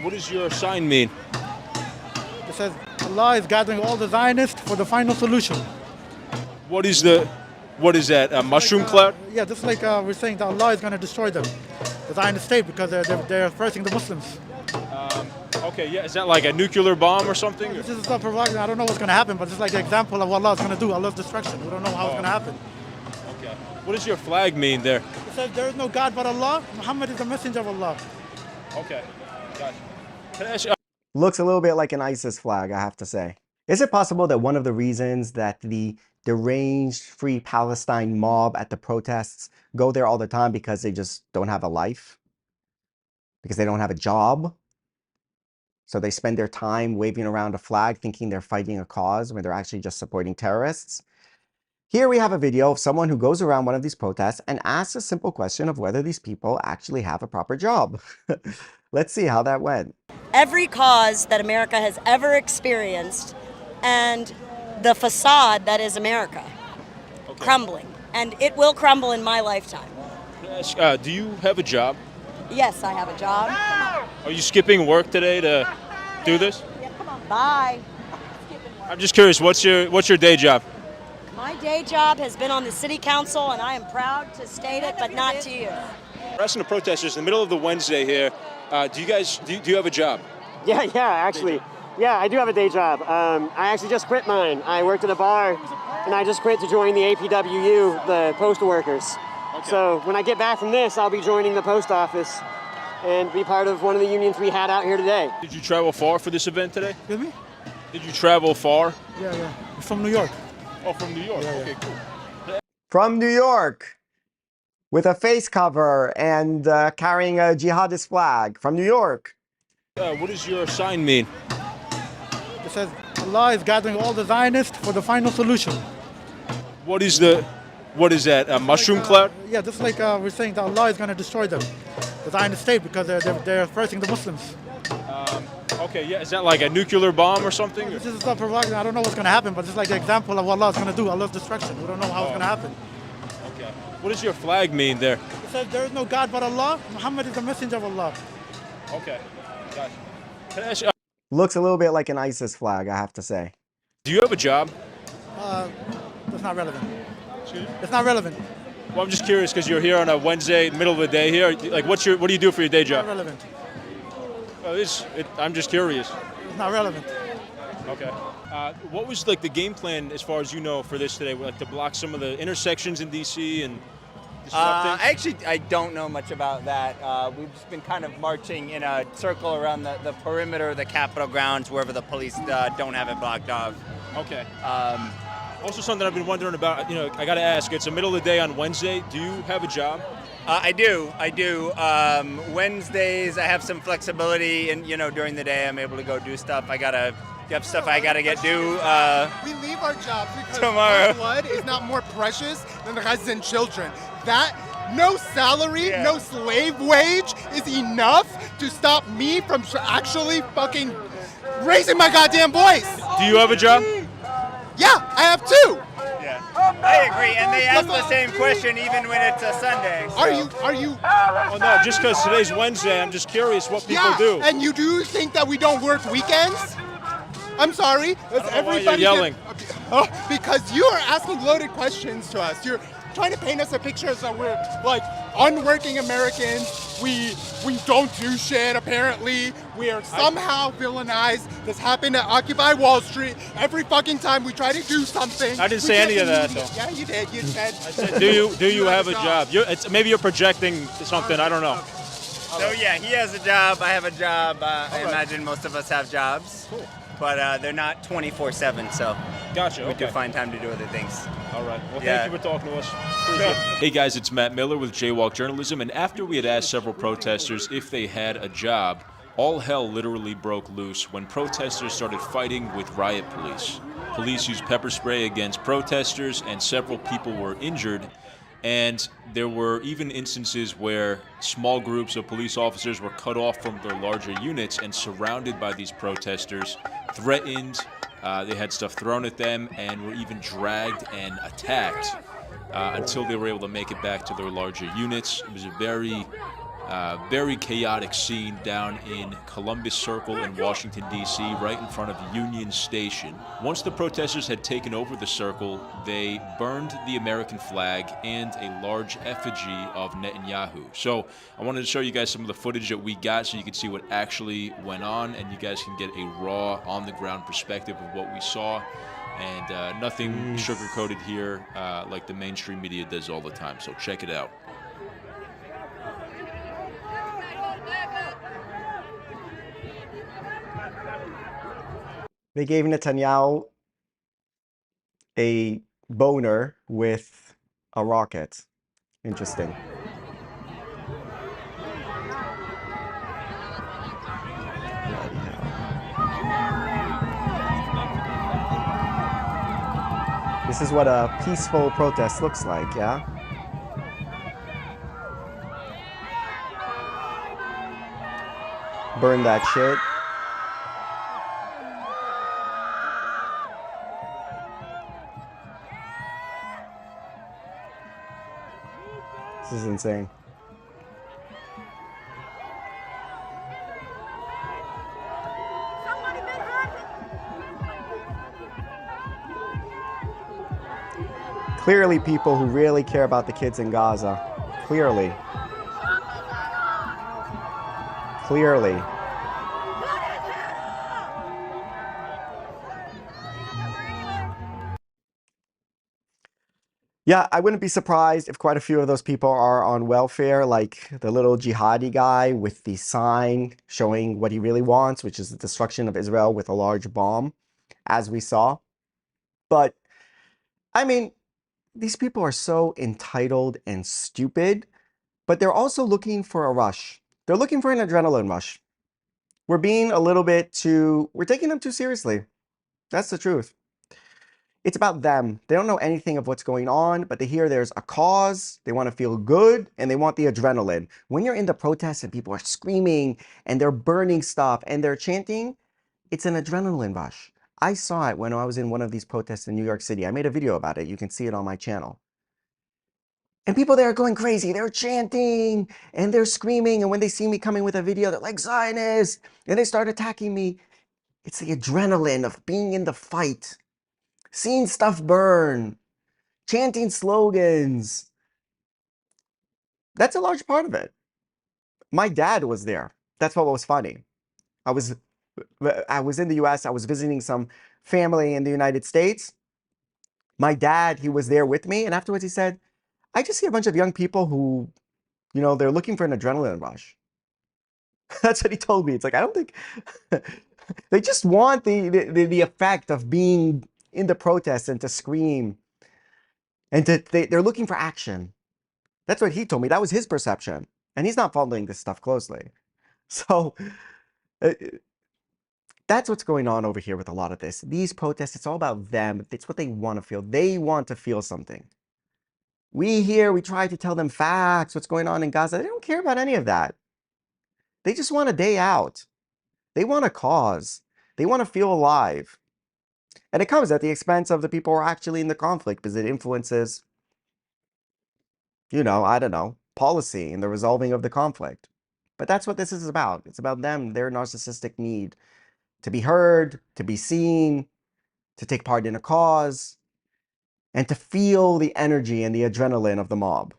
What does your sign mean? It says Allah is gathering all the Zionists for the final solution. What is that? A mushroom cloud? Yeah, just like we're saying that Allah is going to destroy them, the Zionist state, because they're oppressing the Muslims. Okay, yeah. Is that like a nuclear bomb or something? This is a provocative. I don't know what's going to happen, but it's like an example of what Allah is going to do, Allah's destruction. We don't know how it's going to happen. Okay. What does your flag mean there? It says there is no God but Allah. Muhammad is the messenger of Allah. Okay. Gotcha. Can I ask, Looks a little bit like an ISIS flag, I have to say. Is it possible that one of the reasons that the deranged Free Palestine mob at the protests go there all the time because they just don't have a life? Because they don't have a job? So they spend their time waving around a flag thinking they're fighting a cause when they're actually just supporting terrorists? Here we have a video of someone who goes around one of these protests and asks a simple question of whether these people actually have a proper job. Let's see how that went. Every cause that America has ever experienced and the facade that is America crumbling. And it will crumble in my lifetime. can I ask, do you have a job? Yes, I have a job. Are you skipping work today to do this? Yeah, come on. Bye. I'm just curious. What's your day job? My day job has been on the city council, and I am proud to state it, but not to you. We're asking the protesters in the middle of the Wednesday here. Do you have a job? Yeah, actually. Yeah, I do have a day job. I actually just quit mine. I worked at a bar, and I just quit to join the APWU, the postal workers. Okay. So when I get back from this, I'll be joining the post office and be part of one of the unions we had out here today. Did you travel far for this event today? Excuse me? Did you travel far? Yeah. From New York. Oh, from New York. Yeah. Okay, cool. From New York, with a face cover and carrying a jihadist flag. From New York. What does your sign mean? It says Allah is gathering all the Zionists for the final solution. What is that? A mushroom cloud? Yeah, just like we're saying that Allah is going to destroy them, the Zionist state, because they're oppressing the Muslims. Okay, yeah. Is that like a nuclear bomb or something? This is a provocative. I don't know what's going to happen, but it's like an example of what Allah is going to do, Allah's destruction. We don't know how it's going to happen. Okay. What does your flag mean there? It says there is no God but Allah. Muhammad is the messenger of Allah. Okay. Gotcha. Can I ask, Looks a little bit like an ISIS flag, I have to say. do you have a job? That's not relevant. Excuse me? It's not relevant. Well, I'm just curious because you're here on a Wednesday, middle of the day here. Like, what do you do for your day It's not job? relevant. I'm just curious. It's not relevant. Okay. What was like the game plan, as far as you know, for this today? Like to block some of the intersections in DC and disrupt things? I don't know much about that. We've just been kind of marching in a circle around the perimeter of the Capitol grounds, wherever the police don't have it blocked off. Okay. Also, something I've been wondering about. I got to ask. It's the middle of the day on Wednesday. Do you have a job? I do. Wednesdays, I have some flexibility, and during the day, I'm able to go do stuff. I have stuff I gotta get do. We leave our jobs because tomorrow. our blood is not more precious than the Gazan children. That no salary, no slave wage is enough to stop me from actually fucking raising my goddamn voice. Do you have a job? Yeah, I have two. Yeah, I agree. And they ask the same question even when it's a Sunday. So. Are you? Oh no, just because today's Wednesday, I'm just curious what people do. And you do think that we don't work weekends? I'm sorry. Why you're yelling? Because you are asking loaded questions to us. You're trying to paint us a picture as that we're like unworking Americans. We don't do shit. Apparently, we are somehow villainized. This happened at Occupy Wall Street. Every fucking time we try to do something. I didn't say any of that, though. Yeah, you did. You said. I said, do you have a job? Maybe you're projecting something. I don't know. So yeah, he has a job. I have a job. I imagine most of us have jobs. Cool. But they're not 24/7, so Gotcha. we do find time to do other things. All right. Well, Yeah. thank you for talking to us. Appreciate it. Hey guys, it's Matt Miller with Jaywalk Journalism, and after we had asked several protesters if they had a job, all hell literally broke loose when protesters started fighting with riot police. Police used pepper spray against protesters, and several people were injured. And there were even instances where small groups of police officers were cut off from their larger units and surrounded by these protesters, threatened, they had stuff thrown at them, and were even dragged and attacked until they were able to make it back to their larger units. It was a very Very chaotic scene down in Columbus Circle in Washington, D.C., right in front of Union Station. Once the protesters had taken over the circle, they burned the American flag and a large effigy of Netanyahu. So I wanted to show you guys some of the footage that we got so you can see what actually went on, and you guys can get a raw, on-the-ground perspective of what we saw. And nothing sugar-coated here like the mainstream media does all the time. So check it out. They gave Netanyahu a boner with a rocket. Interesting. Bloody hell. This is what a peaceful protest looks like, yeah? Burn that shit. This is insane. Clearly people who really care about the kids in Gaza. Clearly. Clearly. Yeah, I wouldn't be surprised if quite a few of those people are on welfare, like the little jihadi guy with the sign showing what he really wants, which is the destruction of Israel with a large bomb, as we saw. But, I mean, these people are so entitled and stupid, but they're also looking for a rush. They're looking for an adrenaline rush. We're being a little bit too, we're taking them too seriously. That's the truth. It's about them. They don't know anything of what's going on, but they hear there's a cause, they want to feel good, and they want the adrenaline. When you're in the protests and people are screaming and they're burning stuff and they're chanting, it's an adrenaline rush. I saw it when I was in one of these protests in New York City. I made a video about it. You can see it on my channel. And people there are going crazy. They're chanting and they're screaming. And when they see me coming with a video, they're like, Zionist, and they start attacking me. It's the adrenaline of being in the fight. Seeing stuff burn, chanting slogans. That's a large part of it. My dad was there. That's what was funny. I was in the US. I was visiting some family in the United States. My dad, he was there with me. And afterwards he said, I just see a bunch of young people who, you know, they're looking for an adrenaline rush. That's what he told me. It's like, I don't think they just want the effect of being in the protest and to scream. And they're looking for action. That's what he told me. That was his perception. And he's not following this stuff closely. So that's what's going on over here with a lot of this. These protests, it's all about them. It's what they want to feel. They want to feel something. We here, we try to tell them facts, what's going on in Gaza. They don't care about any of that. They just want a day out. They want a cause. They want to feel alive. And it comes at the expense of the people who are actually in the conflict because it influences, you know, I don't know, policy and the resolving of the conflict. But that's what this is about. It's about them, their narcissistic need to be heard, to be seen, to take part in a cause, and to feel the energy and the adrenaline of the mob.